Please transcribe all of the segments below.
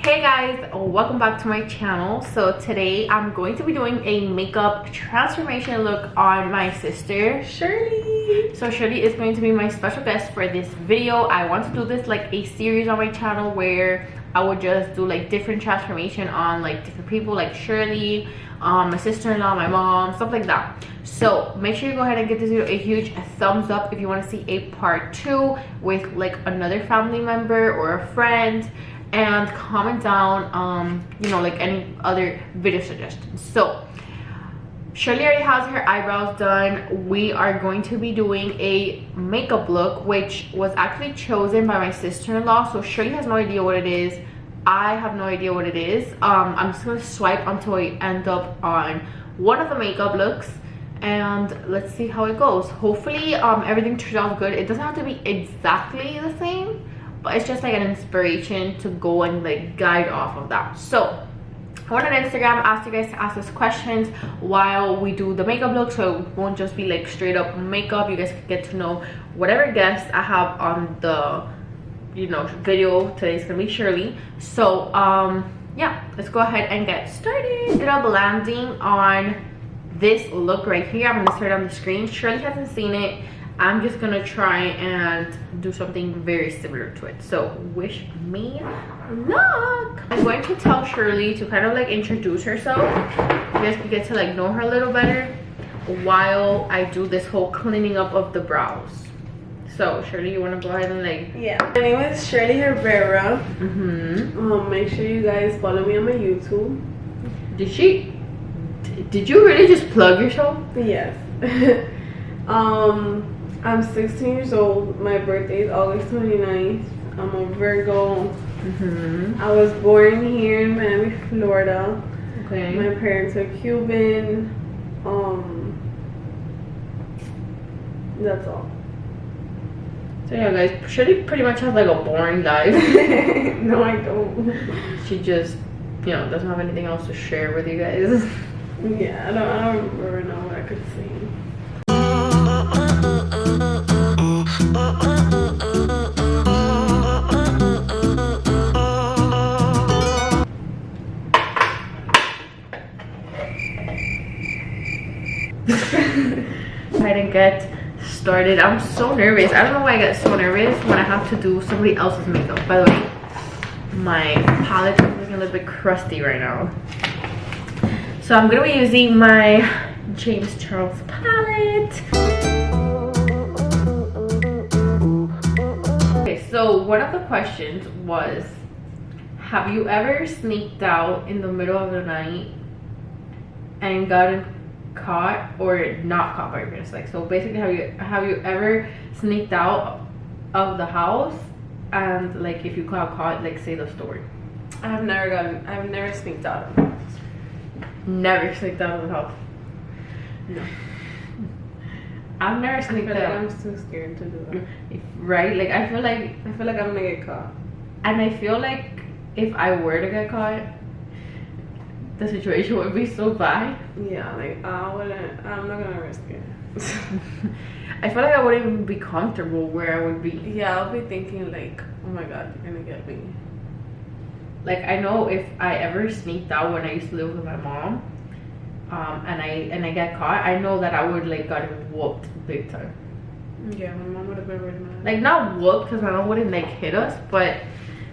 Hey guys, welcome back to my channel. So today I'm going to be doing a makeup transformation look on my sister Shirley. So Shirley is going to be my special guest for this video. I want to do this like a series on my channel where I would just do like different transformation on like different people, like Shirley, my sister-in-law, my mom, stuff like that. So make sure you go ahead and give this video a huge thumbs up if you want to see a part 2 with like another family member or a friend, and comment down you know, like any other video suggestions. So Shirley already has her eyebrows done. We are going to be doing a makeup look which was actually chosen by my sister-in-law. So Shirley has no idea what it is, I have no idea what it is. I'm just gonna swipe until I end up on one of the makeup looks, and let's see how it goes. Hopefully everything turns out good. It doesn't have to be exactly the same, but it's just like an inspiration to go and like guide off of that. So I went on Instagram, asked you guys to ask us questions while we do the makeup look, so it won't just be like straight up makeup. You guys can get to know whatever guests I have on the, you know, video. Today's gonna be Shirley. So yeah, let's go ahead and get started. Ended up landing on this look right here. I'm gonna start on the screen. Shirley hasn't seen it. I'm just gonna try and do something very similar to it, so wish me luck. I'm going to tell Shirley to kind of like introduce herself. You guys can get to like know her a little better while I do this whole cleaning up of the brows. So Shirley, you want to go ahead and like... Yeah, my name is Shirley Herrera. Make sure you guys follow me on my YouTube. Did you really just plug yourself? Yes. I'm 16 years old. My birthday is August 29th. I'm a Virgo. I was born here in Miami, Florida. Okay. My parents are Cuban. That's all. So yeah guys, Shirley pretty much has like a boring life. No, I don't. She just, you know, doesn't have anything else to share with you guys. Yeah, I don't remember now what I could sing. Go ahead and get started. I'm so nervous. I don't know why I get so nervous when I have to do somebody else's makeup. By the way, my palette is looking a little bit crusty right now. So I'm gonna be using my James Charles palette. Okay, so one of the questions was, have you ever sneaked out in the middle of the night and gotten caught or not caught by your parents? Like, so basically, have you ever sneaked out of the house, and like if you got caught, like say the story. I've never sneaked out of the house. Never sneaked out of the house? No. I've never sneaked out. I'm too scared to do that. Right? Like I feel like I'm gonna get caught. And I feel like if I were to get caught, the situation would be so bad. Yeah, like I'm not gonna risk it. I feel like I wouldn't even be comfortable where I would be. Yeah, I'll be thinking like, oh my god, you're gonna get me. Like I know if I ever sneaked out when I used to live with my mom, and I get caught, I know that I would like got whooped big time. Yeah, my mom would have been really mad. Like not whooped because my mom wouldn't like hit us, but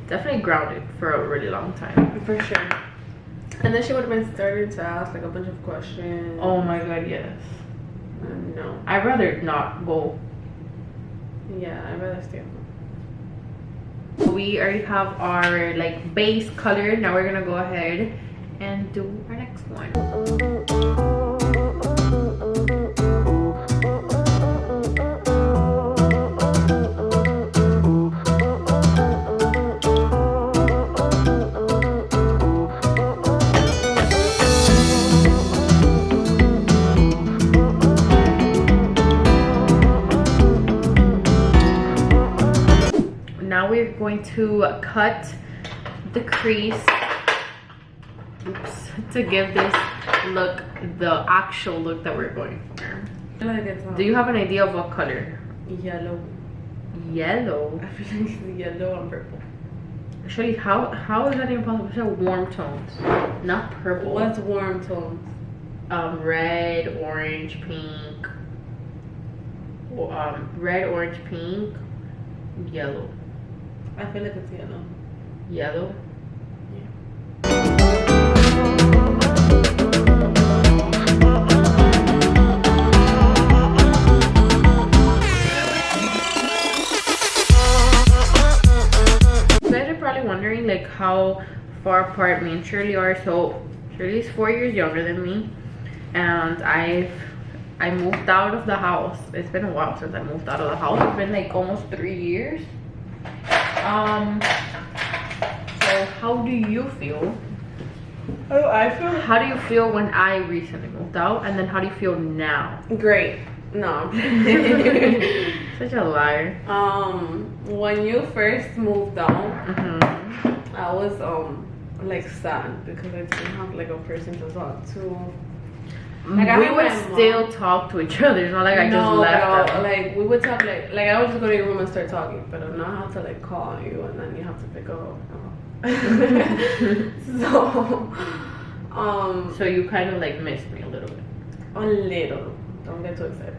definitely grounded for a really long time. For sure. And then she would have been starting to ask like a bunch of questions. Oh my god, yes. No. I'd rather not go. Yeah, I'd rather stay home. We already have our like base color. Now we're gonna go ahead and do our next one. Now we're going to cut the crease, oops, to give this look the actual look that we're going for. Do you have an idea of what color? Yellow. Yellow? I feel like it's yellow and purple. Actually, how is that even possible? These are warm tones, not purple. What's warm tones? Red, orange, pink. Red, orange, pink, yellow. I feel like it's yellow. Yellow. Wondering like how far apart me and Shirley are. So Shirley's 4 years younger than me, and I moved out of the house. It's been a while since I moved out of the house. It's been like almost 3 years. So how do you feel? How do I feel? How do you feel when I recently moved out, and then how do you feel now? Great. No. Such a liar. When you first moved out, I was like sad because I didn't have like a person to talk to. Like, we would still talk to each other. It's not like I just left them. Like we would talk like I would just go to your room and start talking, but I don't know how to like call you and then you have to pick up. So you kind of like missed me a little bit. A little. Don't get too excited.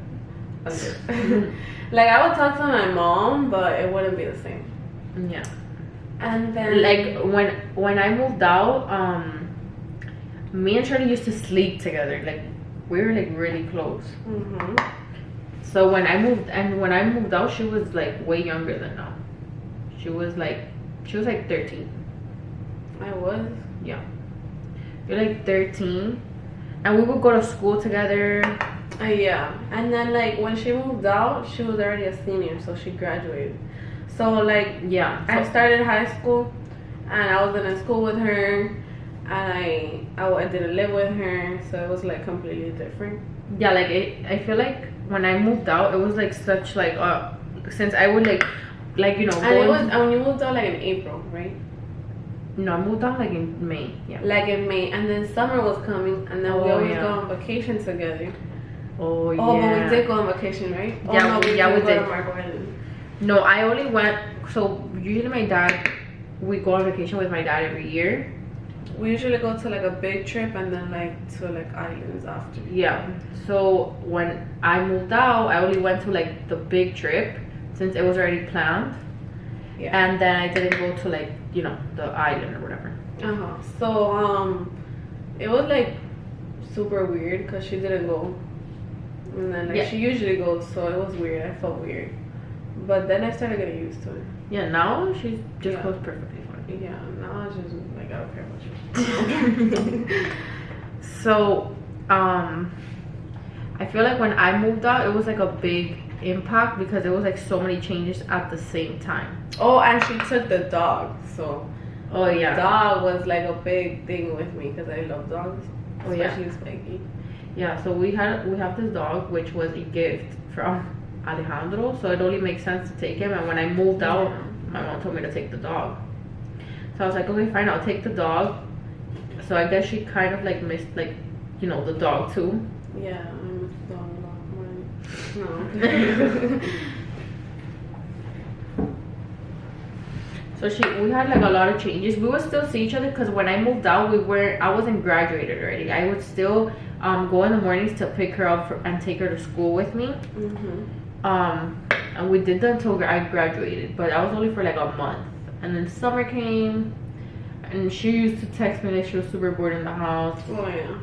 A little. Like I would talk to my mom, but it wouldn't be the same. Yeah. And then like when I moved out, me and Shirley used to sleep together. Like we were like really close. So when I moved out, she was like way younger than now. She was like 13. I was? Yeah. You're like 13. And we would go to school together. Yeah. And then like when she moved out, she was already a senior, so she graduated. So like yeah, I started high school and I was in a school with her, and I didn't live with her, so it was like completely different. Yeah, like I feel like when I moved out, it was like such like since I would like you know. And it was when you moved out like in April, right? No, I moved out like in May. Yeah. Like in May, and then summer was coming, and then we always go on vacation together. Oh yeah. Oh, but we did go on vacation, right? Yeah, we did. To Marco Island. No, I only went. So usually we go on vacation with my dad every year. We usually go to like a big trip and then like to like islands after. Yeah. So when I moved out, I only went to like the big trip since it was already planned. Yeah. And then I didn't go to like, you know, the island or whatever. So it was like super weird because she didn't go, and then like she usually goes, so it was weird. I felt weird, but then I started getting used to it. Yeah. Now she just goes perfectly fine. Yeah. Now I just like I don't care much. So I feel like when I moved out, it was like a big impact because it was like so many changes at the same time. Oh, and she took the dog, so oh yeah, the dog was like a big thing with me because I love dogs, especially Spanky. Yeah, so we have this dog which was a gift from Alejandro, so it only makes sense to take him. And when I moved out, my mom told me to take the dog, so I was like, okay, fine, I'll take the dog. So I guess she kind of like missed, like, you know, the dog too. Yeah, I miss the dog a lot more. No. So we had like a lot of changes. We would still see each other because when I moved out, I wasn't graduated already. I would still go in the mornings to pick her up and take her to school with me. And we did that until I graduated, but I was only for like a month. And then summer came, and she used to text me that she was super bored in the house. Oh yeah.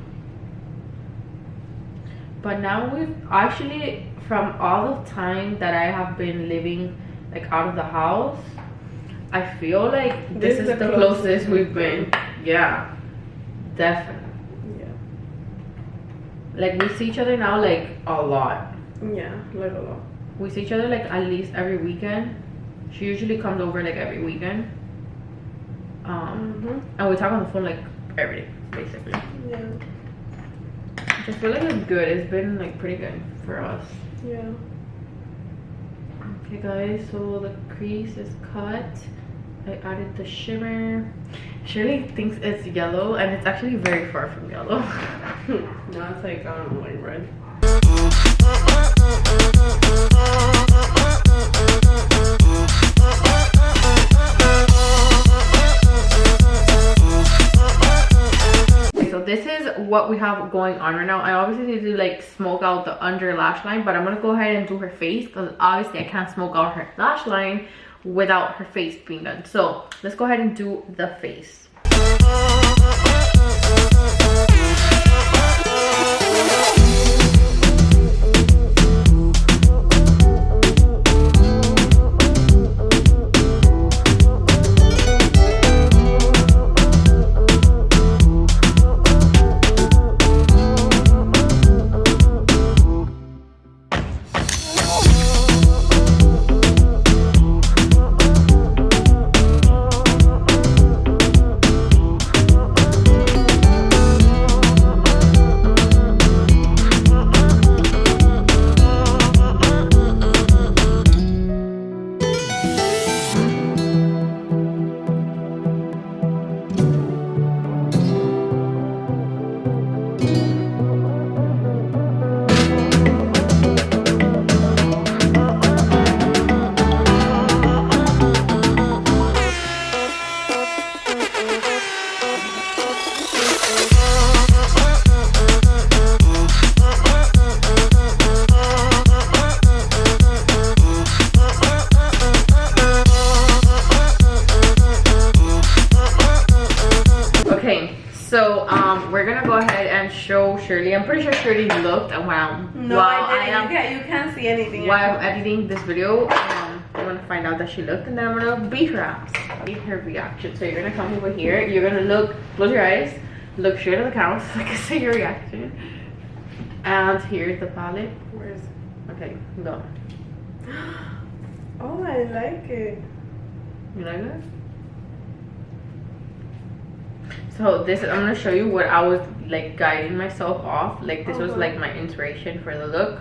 But now we've actually, from all the time that I have been living like out of the house, I feel like this is the closest we've been. Yeah, definitely. Yeah. Like we see each other now like a lot. Yeah, like a lot. We see each other like at least every weekend. She usually comes over like every weekend. And we talk on the phone like every day, basically. Yeah. I just feel like it's good. It's been like pretty good for us. Yeah. Okay guys, so the crease is cut. I added the shimmer. Shirley thinks it's yellow, and it's actually very far from yellow. No, it's like, I don't know, like red. this is what we have going on right now. I obviously need to like smoke out the under lash line, but I'm gonna go ahead and do her face because obviously I can't smoke out her lash line without her face being done. So let's go ahead and do the face. So we're gonna go ahead and show Shirley. I'm pretty sure Shirley looked around. No, I didn't. You can't see anything. While I'm editing this video, I'm gonna find out that she looked, and then I'm gonna beat her ass. Beat her reaction. So you're gonna come over here. You're gonna look, close your eyes, look straight at the camera so I can see your reaction. And here's the palette. Where's? Okay, go. Oh, I like it. You like it? So this, I'm gonna show you what I was like guiding myself off. Like this was like my inspiration for the look,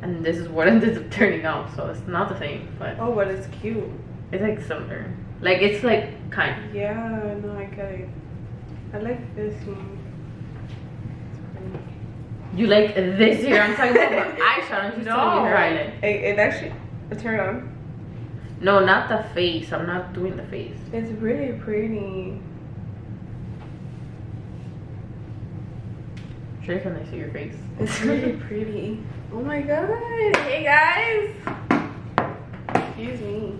and this is what ended up turning out. So it's not the same, but oh, but it's cute. It's like similar. Like it's like kind of. Yeah, no, I get it. I like this one. You like this here? I'm talking about her eyeshadow. She's telling me her eyelid. It actually turn on. No, not the face. I'm not doing the face. It's really pretty. Sure, can I see your face? It's really pretty. Oh my god. Hey guys. Excuse me.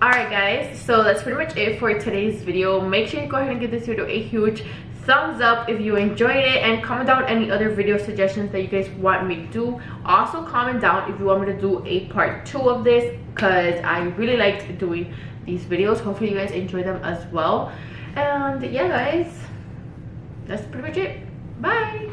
Alright guys, so that's pretty much it for today's video. Make sure you go ahead and give this video a huge thumbs up if you enjoyed it, and comment down any other video suggestions that you guys want me to do. Also comment down if you want me to do a part 2 of this, because I really liked doing these videos. Hopefully you guys enjoy them as well. And yeah guys, that's pretty much it. Bye.